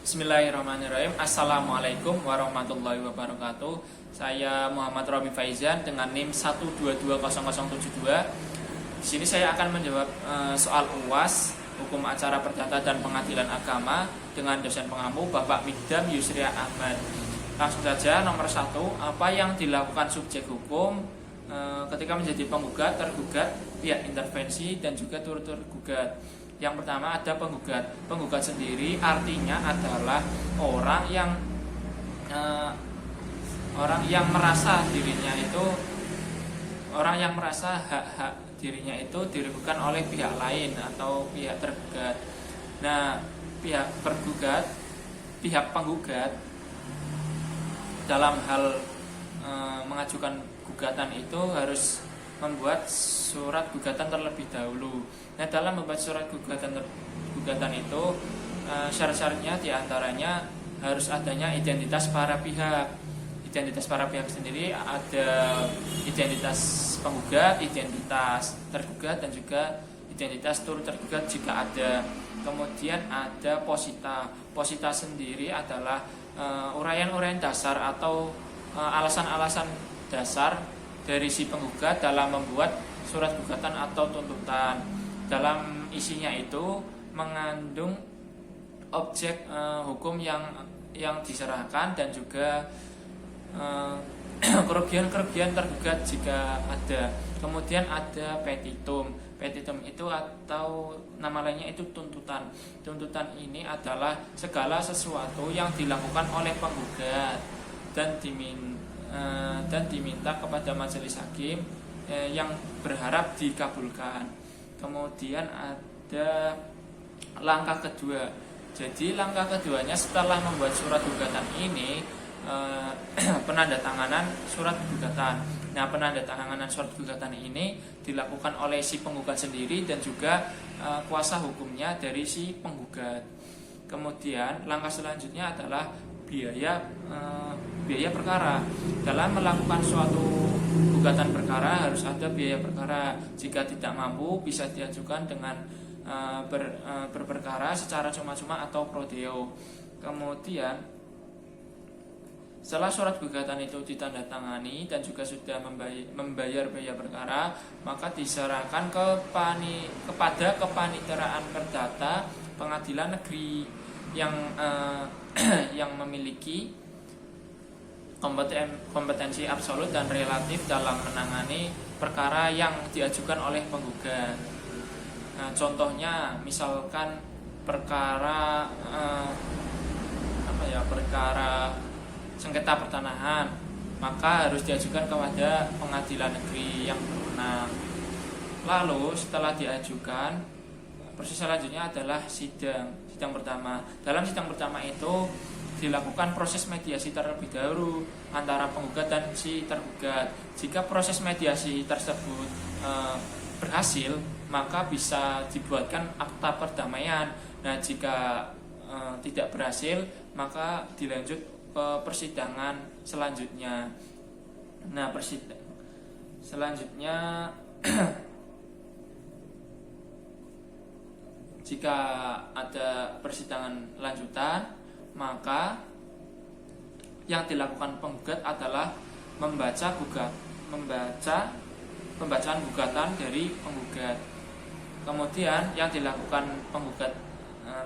Bismillahirrahmanirrahim. Assalamualaikum warahmatullahi wabarakatuh. Saya Muhammad Robi Faizan dengan NIM 1220072. Di sini saya akan menjawab soal UAS Hukum Acara Perdata dan Pengadilan Agama dengan dosen pengampu Bapak Mikdam Yusria Ahmad. Langsung saja, nomor 1, apa yang dilakukan subjek hukum ketika menjadi penggugat, tergugat, pihak intervensi, dan juga turut tergugat. Yang pertama ada penggugat. Penggugat sendiri artinya adalah orang yang merasa dirinya itu hak-hak dirinya itu dirugikan oleh pihak lain atau pihak tergugat. Nah, pihak penggugat dalam hal mengajukan gugatan itu harus membuat surat gugatan terlebih dahulu. Nah, dalam membuat surat gugatan itu syarat-syaratnya diantaranya harus adanya identitas para pihak. Identitas para pihak sendiri ada identitas penggugat, identitas tergugat, dan juga identitas turut tergugat jika ada. Kemudian ada posita. Posita sendiri adalah uraian-uraian dasar atau alasan-alasan dasar dari si penggugat dalam membuat surat gugatan atau tuntutan. Dalam isinya itu mengandung objek hukum yang diserahkan dan juga kerugian-kerugian tergugat jika ada. Kemudian ada petitum. Petitum itu atau nama lainnya itu tuntutan. Tuntutan ini adalah segala sesuatu yang dilakukan oleh penggugat dan diminta kepada majelis hakim yang berharap dikabulkan. Kemudian ada langkah kedua. Jadi langkah keduanya setelah membuat surat gugatan ini penandatanganan surat gugatan. Nah, penandatanganan surat gugatan ini dilakukan oleh si penggugat sendiri dan juga kuasa hukumnya dari si penggugat. Kemudian langkah selanjutnya adalah biaya perkara. Dalam melakukan suatu gugatan perkara harus ada biaya perkara. Jika tidak mampu bisa diajukan dengan berperkara secara cuma-cuma atau pro deo. Kemudian setelah surat gugatan itu ditandatangani dan juga sudah membayar biaya perkara, maka diserahkan kepada kepaniteraan perdata pengadilan negeri yang memiliki kompetensi absolut dan relatif dalam menangani perkara yang diajukan oleh penggugat. Nah, contohnya misalkan perkara sengketa pertanahan, maka harus diajukan kepada pengadilan negeri yang berwenang. Lalu setelah diajukan, proses selanjutnya adalah sidang pertama. Dalam sidang pertama itu dilakukan proses mediasi terlebih dahulu antara penggugat dan si tergugat. Jika proses mediasi tersebut berhasil, maka bisa dibuatkan akta perdamaian. Nah, jika tidak berhasil, maka dilanjut ke persidangan selanjutnya. Nah, selanjutnya jika ada persidangan lanjutan, maka yang dilakukan penggugat adalah pembacaan gugatan dari penggugat. Kemudian yang dilakukan penggugat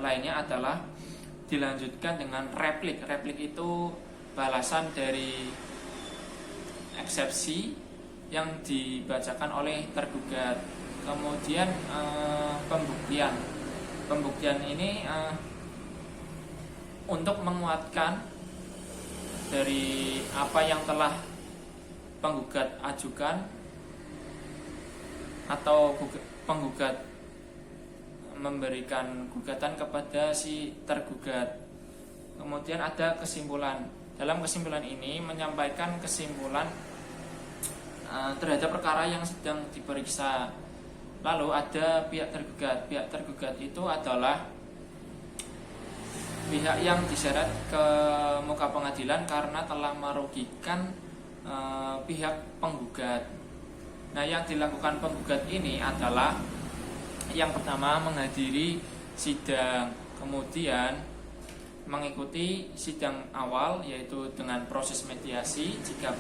lainnya adalah dilanjutkan dengan replik. Replik itu balasan dari eksepsi yang dibacakan oleh tergugat. Kemudian pembuktian ini untuk menguatkan dari apa yang telah penggugat ajukan atau penggugat memberikan gugatan kepada si tergugat. Kemudian ada kesimpulan. Dalam kesimpulan ini menyampaikan kesimpulan terhadap perkara yang sedang diperiksa. Lalu ada pihak tergugat. Pihak tergugat itu adalah pihak yang diseret ke muka pengadilan karena telah merugikan pihak penggugat. Nah, yang dilakukan penggugat ini adalah yang pertama menghadiri sidang, kemudian mengikuti sidang awal, yaitu dengan proses mediasi. Jika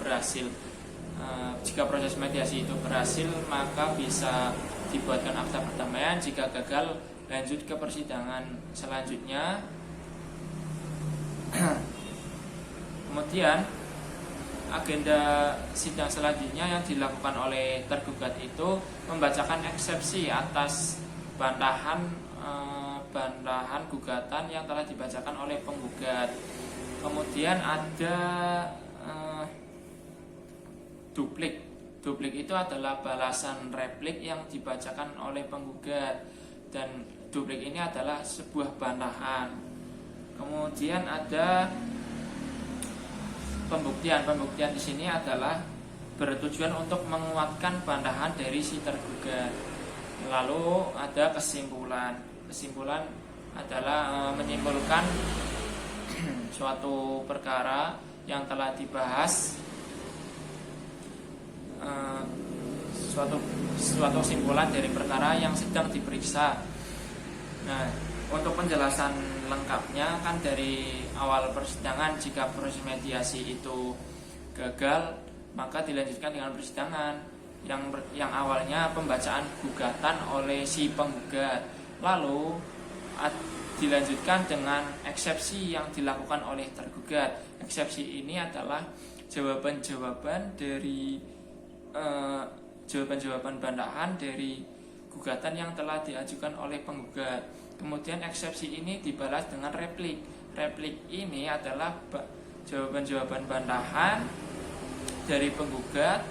proses mediasi itu berhasil, maka bisa dibuatkan akta perdamaian. Jika gagal, lanjut ke persidangan selanjutnya. Kemudian agenda sidang selanjutnya yang dilakukan oleh tergugat itu membacakan eksepsi atas bantahan gugatan yang telah dibacakan oleh penggugat. Kemudian ada duplik. Duplik itu adalah balasan replik yang dibacakan oleh penggugat, dan duplik ini adalah sebuah bantahan. Kemudian ada pembuktian. Pembuktian di sini adalah bertujuan untuk menguatkan bantahan dari si tergugat. Lalu ada kesimpulan. Kesimpulan adalah menyimpulkan suatu perkara yang telah dibahas, suatu simpulan dari perkara yang sedang diperiksa. Nah, untuk penjelasan lengkapnya kan dari awal persidangan, jika proses mediasi itu gagal, maka dilanjutkan dengan persidangan yang awalnya pembacaan gugatan oleh si penggugat, lalu dilanjutkan dengan eksepsi yang dilakukan oleh tergugat. Eksepsi ini adalah jawaban-jawaban dari jawaban-jawaban bantahan dari gugatan yang telah diajukan oleh penggugat. Kemudian eksepsi ini dibalas dengan replik. Replik ini adalah jawaban-jawaban bantahan dari penggugat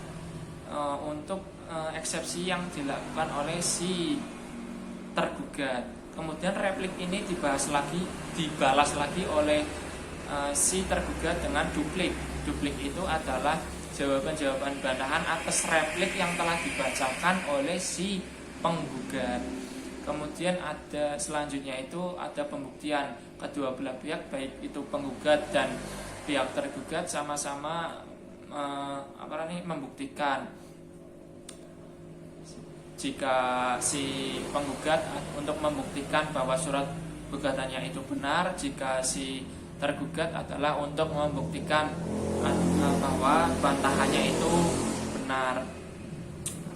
untuk eksepsi yang dilakukan oleh si tergugat. Kemudian replik ini dibalas lagi oleh si tergugat dengan duplik. Duplik itu adalah jawaban-jawaban bantahan atas replik yang telah dibacakan oleh si penggugat. Kemudian ada selanjutnya itu ada pembuktian. Kedua belah pihak, baik itu penggugat dan pihak tergugat, sama-sama membuktikan jika si penggugat untuk membuktikan bahwa surat gugatannya itu benar, jika si tergugat adalah untuk membuktikan bahwa bantahannya itu benar.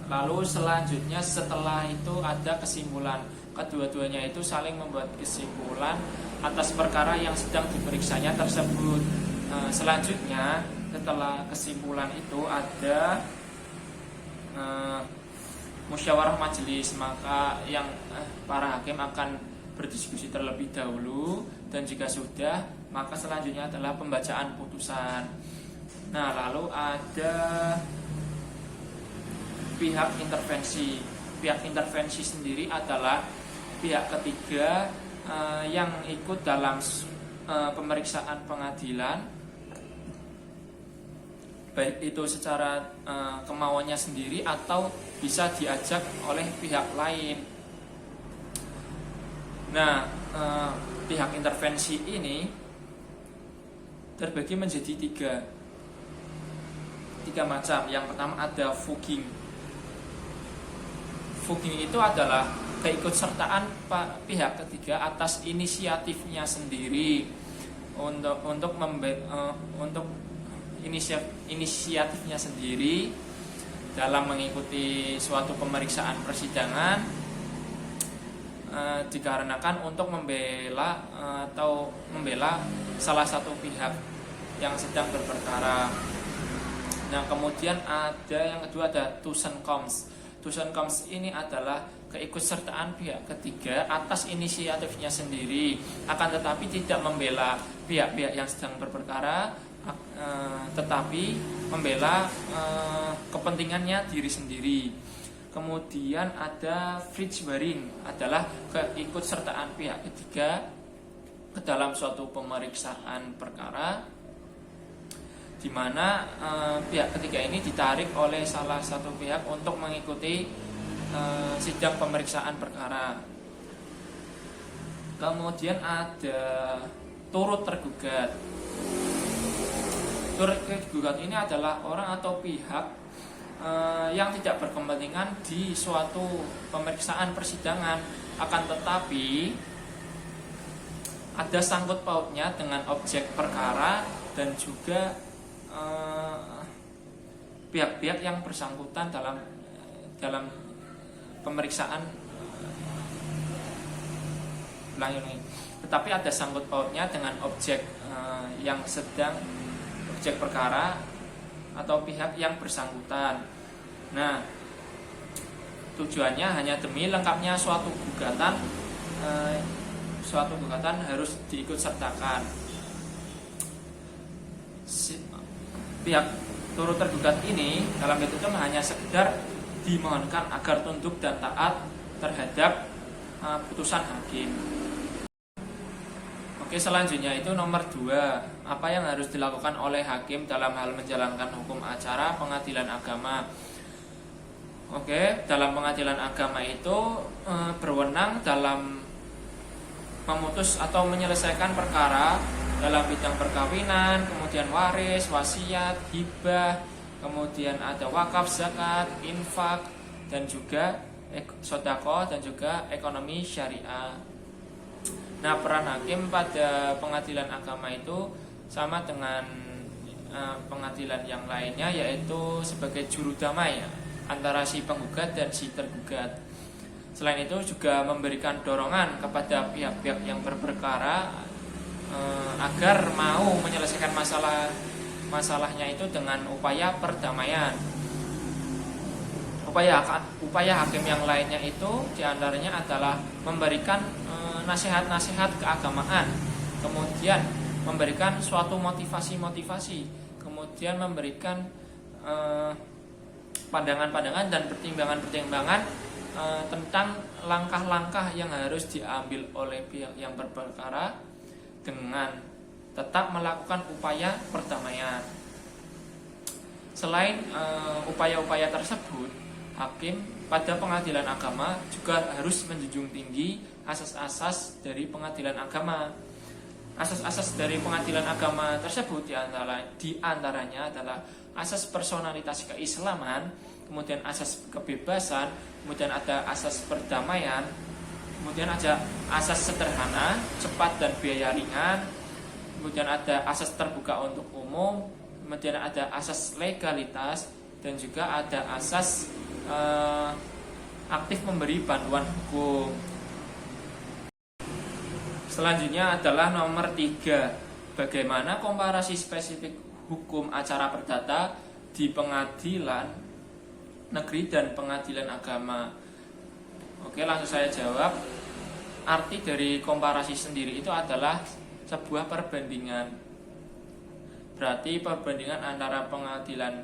Lalu selanjutnya setelah itu ada kesimpulan. Kedua-duanya itu saling membuat kesimpulan atas perkara yang sedang diperiksanya tersebut. Selanjutnya setelah kesimpulan itu ada musyawarah majelis, maka yang para hakim akan berdiskusi terlebih dahulu, dan jika sudah, maka selanjutnya adalah pembacaan putusan. Nah, lalu ada pihak intervensi. Pihak intervensi sendiri adalah pihak ketiga yang ikut dalam pemeriksaan pengadilan, baik itu secara kemauannya sendiri atau bisa diajak oleh pihak lain. Nah, pihak intervensi ini terbagi menjadi tiga macam. Yang pertama ada fogging. Fogging itu adalah keikutsertaan pihak ketiga atas inisiatifnya sendiri untuk inisiatifnya sendiri dalam mengikuti suatu pemeriksaan persidangan, dikarenakan untuk membela salah satu pihak yang sedang berperkara. Nah, kemudian ada yang kedua, ada tusen koms. Tusen koms ini adalah keikutsertaan pihak ketiga atas inisiatifnya sendiri, akan tetapi tidak membela pihak-pihak yang sedang berperkara, tetapi membela kepentingannya diri sendiri. Kemudian ada Vrijwaring, adalah keikutsertaan pihak ketiga ke dalam suatu pemeriksaan perkara, di mana pihak ketiga ini ditarik oleh salah satu pihak untuk mengikuti sidang pemeriksaan perkara. Kemudian ada turut tergugat. Turut tergugat ini adalah orang atau pihak yang tidak berkepentingan di suatu pemeriksaan persidangan, akan tetapi ada sangkut pautnya dengan objek perkara dan juga pihak-pihak yang bersangkutan dalam pemeriksaan. Tetapi ada sangkut pautnya dengan objek objek perkara atau pihak yang bersangkutan. Nah, tujuannya hanya demi lengkapnya suatu gugatan harus diikut sertakan. Pihak turut tergugat ini dalam ketentuan hanya sekedar dimohonkan agar tunduk dan taat terhadap putusan hakim. Oke, selanjutnya itu nomor 2, apa yang harus dilakukan oleh hakim dalam hal menjalankan hukum acara pengadilan agama. Oke, dalam pengadilan agama itu berwenang dalam memutus atau menyelesaikan perkara dalam bidang perkawinan, kemudian waris, wasiat, hibah, kemudian ada wakaf, zakat, infak, dan juga sedekah dan juga ekonomi syariah. Nah, peran hakim pada pengadilan agama itu sama dengan pengadilan yang lainnya, yaitu sebagai juru damai antara si penggugat dan si tergugat. Selain itu juga memberikan dorongan kepada pihak-pihak yang berperkara agar mau menyelesaikan masalahnya itu dengan upaya perdamaian. Upaya hakim yang lainnya itu diantaranya adalah memberikan nasihat-nasihat keagamaan, kemudian memberikan suatu motivasi-motivasi, kemudian memberikan pandangan-pandangan dan pertimbangan-pertimbangan tentang langkah-langkah yang harus diambil oleh pihak yang berperkara dengan tetap melakukan upaya perdamaian. Selain upaya-upaya tersebut, hakim pada pengadilan agama juga harus menjunjung tinggi asas-asas dari pengadilan agama. Asas-asas dari pengadilan agama tersebut diantaranya adalah asas personalitas keislaman, kemudian asas kebebasan, kemudian ada asas perdamaian, kemudian ada asas sederhana, cepat dan biaya ringan, kemudian ada asas terbuka untuk umum, kemudian ada asas legalitas, dan juga ada asas aktif memberi bantuan hukum. Selanjutnya adalah nomor 3, bagaimana komparasi spesifik hukum acara perdata di pengadilan negeri dan pengadilan agama. Oke, langsung saya jawab. Arti dari komparasi sendiri itu adalah sebuah perbandingan. Berarti perbandingan antara pengadilan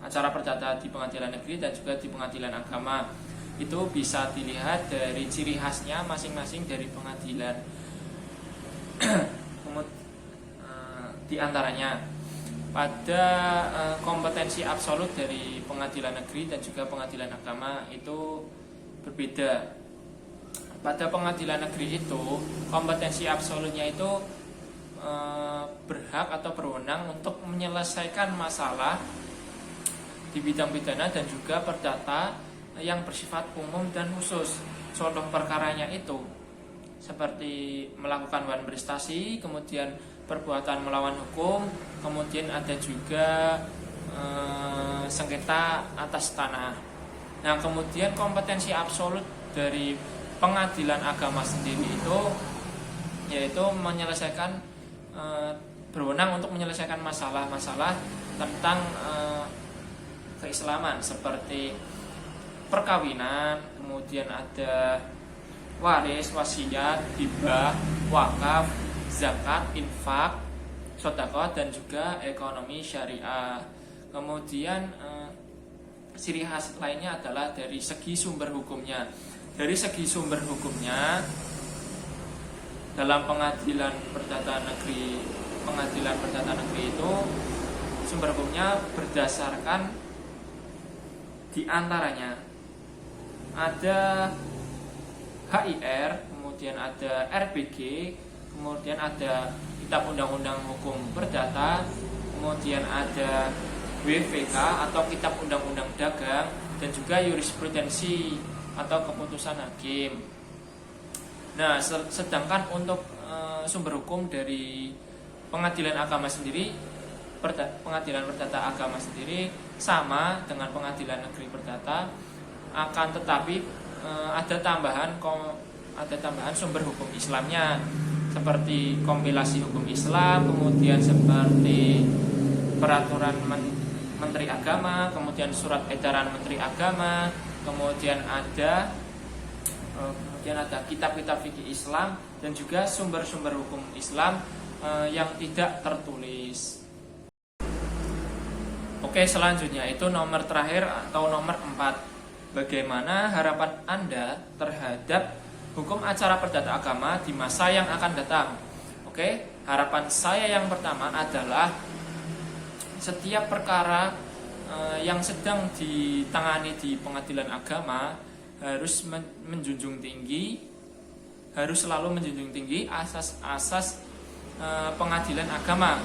acara perdata di pengadilan negeri dan juga di pengadilan agama. Itu bisa dilihat dari ciri khasnya masing-masing dari pengadilan. Di antaranya pada kompetensi absolut dari pengadilan negeri dan juga pengadilan agama itu berbeda. Pada pengadilan negeri itu kompetensi absolutnya itu berhak atau berwenang untuk menyelesaikan masalah di bidang pidana dan juga perdata yang bersifat umum dan khusus. Contoh perkaranya itu seperti melakukan wan prestasi, kemudian perbuatan melawan hukum, kemudian ada juga sengketa atas tanah. Nah, kemudian kompetensi absolut dari pengadilan agama sendiri itu yaitu menyelesaikan berwenang untuk menyelesaikan masalah-masalah tentang keislaman seperti perkawinan, kemudian ada waris, wasiat, hibah, wakaf, zakat, infak, sedekah, dan juga ekonomi syariah. Kemudian ciri khas lainnya adalah dari segi sumber hukumnya. Dari segi sumber hukumnya, dalam pengadilan perdata negeri itu sumber hukumnya berdasarkan diantaranya ada HIR, kemudian ada RPG, kemudian ada Kitab Undang-Undang Hukum Perdata, kemudian ada WVK atau Kitab Undang-Undang Dagang, dan juga jurisprudensi atau keputusan hakim. Nah, sedangkan untuk sumber hukum dari pengadilan agama sendiri, pengadilan perdata agama sendiri sama dengan pengadilan negeri perdata, akan tetapi ada tambahan sumber hukum Islamnya, seperti kompilasi hukum Islam, kemudian seperti peraturan Menteri Agama, kemudian surat edaran Menteri Agama, kemudian ada kitab-kitab fikih Islam, dan juga sumber-sumber hukum Islam yang tidak tertulis. Oke, selanjutnya itu nomor terakhir atau nomor 4. Bagaimana harapan Anda terhadap hukum acara perdata agama di masa yang akan datang? Oke, harapan saya yang pertama adalah setiap perkara yang sedang ditangani di pengadilan agama harus selalu menjunjung tinggi asas-asas pengadilan agama,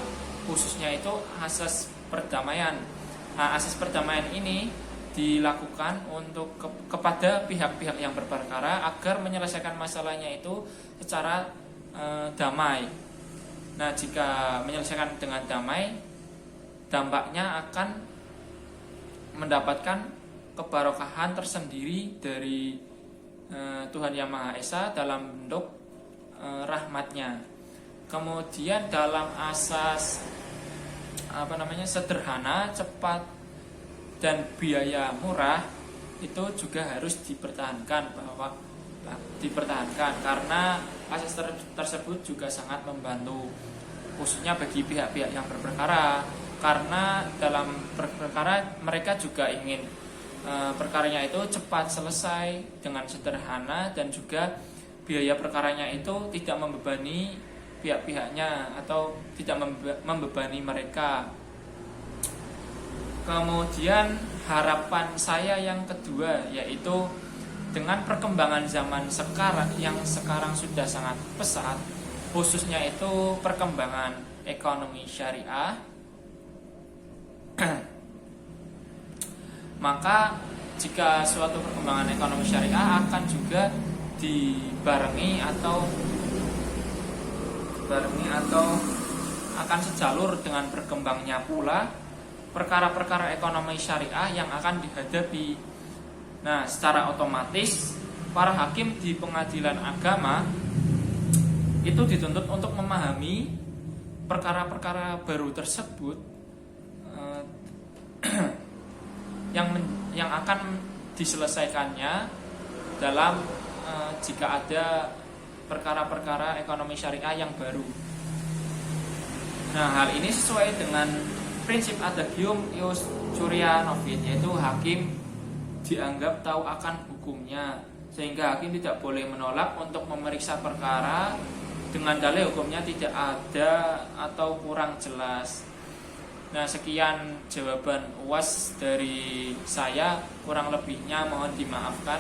khususnya itu asas perdamaian. Nah, asas perdamaian ini dilakukan untuk kepada pihak-pihak yang berperkara agar menyelesaikan masalahnya itu secara damai. Nah, jika menyelesaikan dengan damai, dampaknya akan mendapatkan kebarokahan tersendiri dari Tuhan Yang Maha Esa dalam bentuk rahmatnya. Kemudian dalam asas sederhana, cepat, dan biaya murah itu juga harus dipertahankan, karena asas tersebut juga sangat membantu, khususnya bagi pihak-pihak yang berperkara, karena dalam perkara mereka juga ingin perkaranya itu cepat selesai dengan sederhana, dan juga biaya perkaranya itu tidak membebani pihak-pihaknya atau tidak membebani mereka. Kemudian harapan saya yang kedua yaitu dengan perkembangan zaman yang sekarang sudah sangat pesat, khususnya itu perkembangan ekonomi syariah, maka jika suatu perkembangan ekonomi syariah akan juga dibarengi atau akan sejalur dengan berkembangnya pula perkara-perkara ekonomi syariah yang akan dihadapi. Nah, secara otomatis para hakim di pengadilan agama itu dituntut untuk memahami perkara-perkara baru tersebut yang akan diselesaikannya dalam jika ada perkara-perkara ekonomi syariah yang baru. Nah, hal ini sesuai dengan prinsip adagium ius curia novit, yaitu hakim dianggap tahu akan hukumnya, sehingga hakim tidak boleh menolak untuk memeriksa perkara dengan dalil hukumnya tidak ada atau kurang jelas. Nah, sekian jawaban UAS dari saya, kurang lebihnya mohon dimaafkan.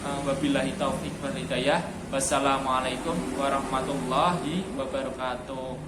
Wabillahi taufik wal hidayah. Wassalamualaikum warahmatullahi wabarakatuh.